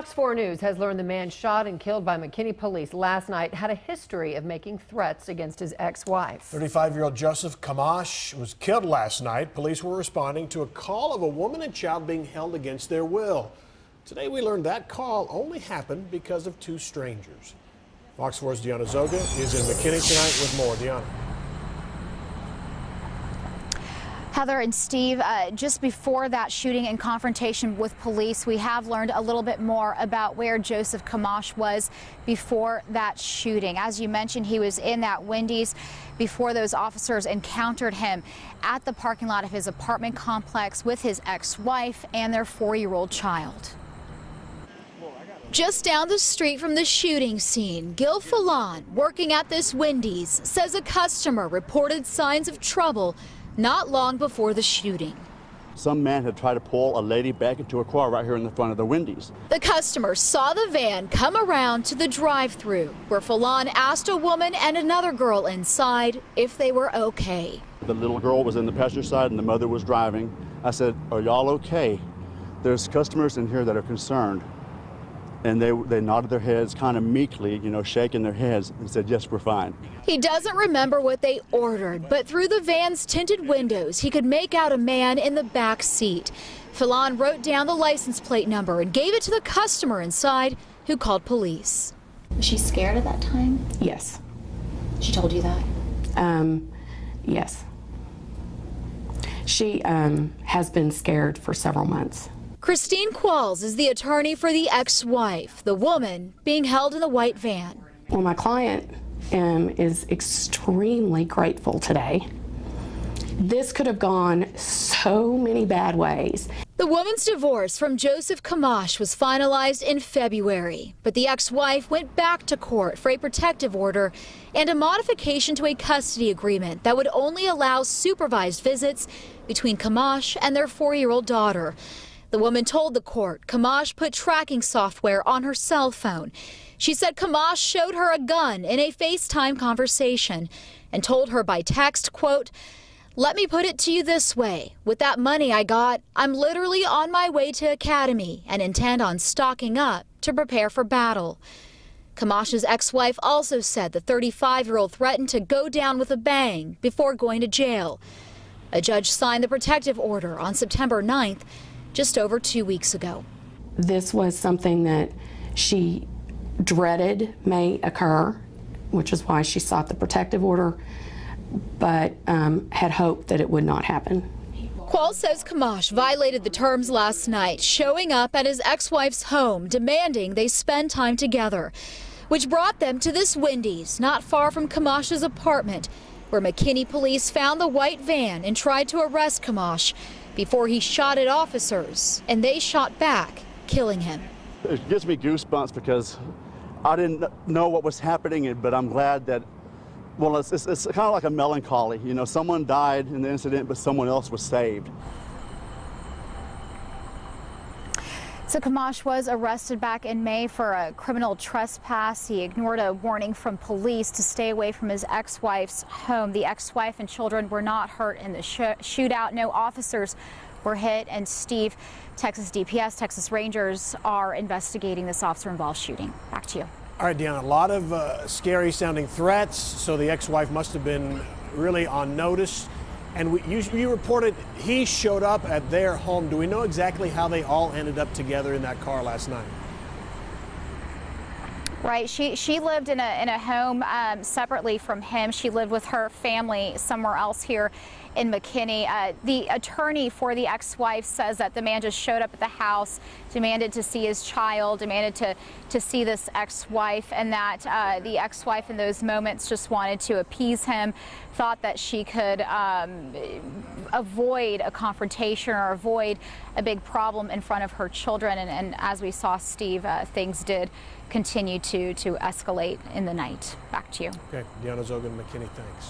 Fox 4 News has learned the man shot and killed by McKinney police last night had a history of making threats against his ex-wife. 35-year-old Joseph Kamash was killed last night. Police were responding to a call of a woman and child being held against their will. Today we learned that call only happened because of two strangers. Fox 4's Deanna Zoga is in McKinney tonight with more. Deanna. Heather and Steve, just before that shooting and confrontation with police, we have learned a little bit more about where Joseph Kamash was before that shooting. As you mentioned, he was in that Wendy's before those officers encountered him at the parking lot of his apartment complex with his ex-wife and their 4-year-old child. Just down the street from the shooting scene, Gil Falon, working at this Wendy's, says a customer reported signs of trouble not long before the shooting. Some man had tried to pull a lady back into a car right here in the front of the Wendy's. The customer saw the van come around to the drive-thru, where Falon asked a woman and another girl inside if they were okay. The little girl was in the passenger side and the mother was driving. I said, "Are y'all okay? There's customers in here that are concerned." And they nodded their heads kind of meekly, shaking their heads, and said, "Yes, we're fine." He doesn't remember what they ordered, but through the van's tinted windows, he could make out a man in the back seat. Falon wrote down the license plate number and gave it to the customer inside, who called police. Was she scared at that time? Yes. She told you that? Yes. She has been scared for several months. Christine Qualls is the attorney for the ex-wife, the woman being held in the white van. Well, my client is extremely grateful today. This could have gone so many bad ways. The woman's divorce from Joseph Kamash was finalized in February, but the ex-wife went back to court for a protective order and a modification to a custody agreement that would only allow supervised visits between Kamash and their 4-year-old daughter. The woman told the court Kamash put tracking software on her cell phone. She said Kamash showed her a gun in a FaceTime conversation and told her by text, quote, "Let me put it to you this way. With that money I got, I'm literally on my way to academy and intend on stocking up to prepare for battle." Kamash's ex-wife also said the 35-year-old threatened to go down with a bang before going to jail. A judge signed the protective order on September 9th, just over 2 weeks ago. This was something that she dreaded may occur, which is why she sought the protective order, but had hoped that it would not happen. Qualls says Kamash violated the terms last night, showing up at his ex-wife's home, demanding they spend time together, which brought them to this Wendy's not far from Kamash's apartment, where McKinney police found the white van and tried to arrest Kamash before he shot at officers, and they shot back, killing him. It gives me goosebumps because I didn't know what was happening, but I'm glad that, well, it's kind of like a melancholy. Someone died in the incident, but someone else was saved. So Kamash was arrested back in May for a criminal trespass. He ignored a warning from police to stay away from his ex-wife's home. The ex-wife and children were not hurt in the shootout. No officers were hit. And Steve, Texas DPS, Texas Rangers are investigating this officer-involved shooting. Back to you. All right, Deanna, a lot of scary sounding threats. So the ex-wife must have been really on notice. And you reported he showed up at their home. Do we know exactly how they all ended up together in that car last night? Right. She lived in a home separately from him. She lived with her family somewhere else here in McKinney. The attorney for the ex-wife says that the man just showed up at the house, demanded to see his child, demanded to see this ex-wife, and that the ex-wife in those moments just wanted to appease him, thought that she could avoid a confrontation or avoid a big problem in front of her children. And as we saw, Steve, things did continue to escalate in the night. Back to you. Okay, Deanna Zogan, McKinney, thanks.